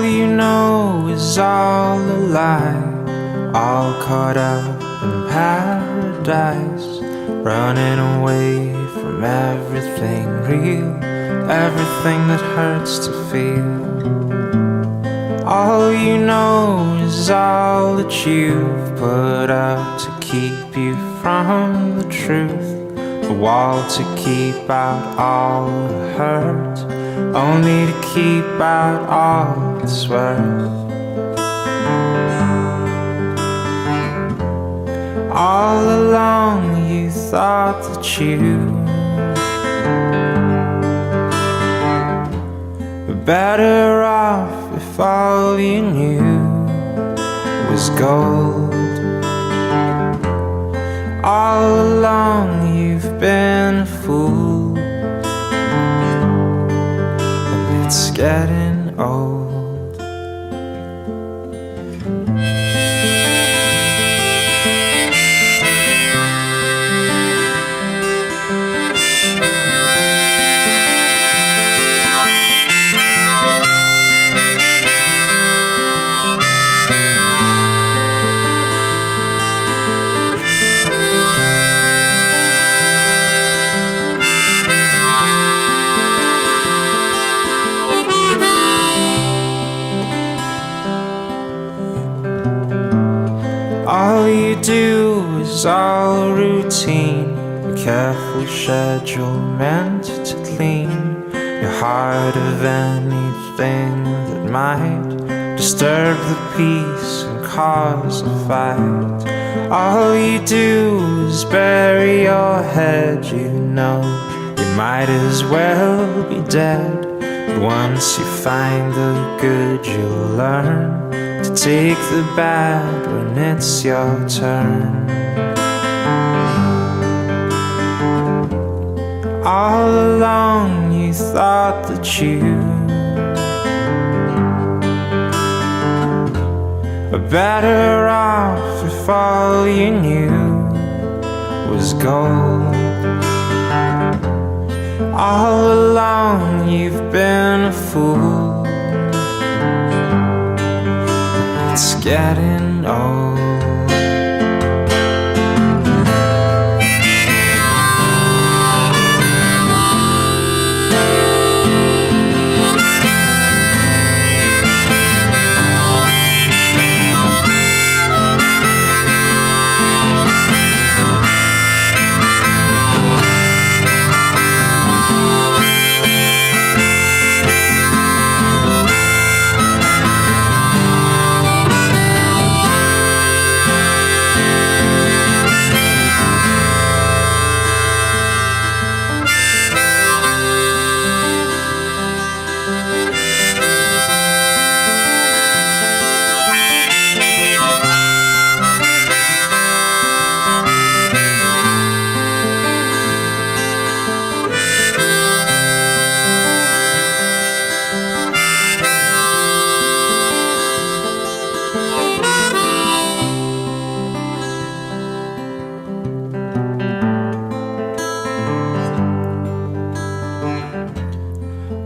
All you know is all a lie, all caught up in paradise, running away from everything real, everything that hurts to feel. All you know is all that you've put up to keep you from the truth, the wall to keep out all the hurt, only to keep out all it's worth. All along you thought that you were better off if all you knew was gold. All along you've been a fool, and it's getting old. All you do is all routine, a careful schedule meant to clean your heart of anything that might disturb the peace and cause a fight. All you do is bury your head, you know you might as well be dead. But once you find the good, you'll learn to take the bad when it's your turn. All along you thought that you were better off if all you knew was gold. All along you've been a fool, it's getting old.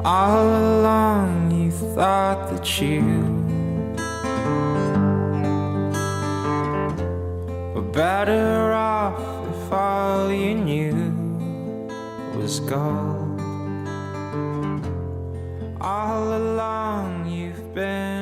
All along you thought that you were better off if all you knew was gold. All along you've been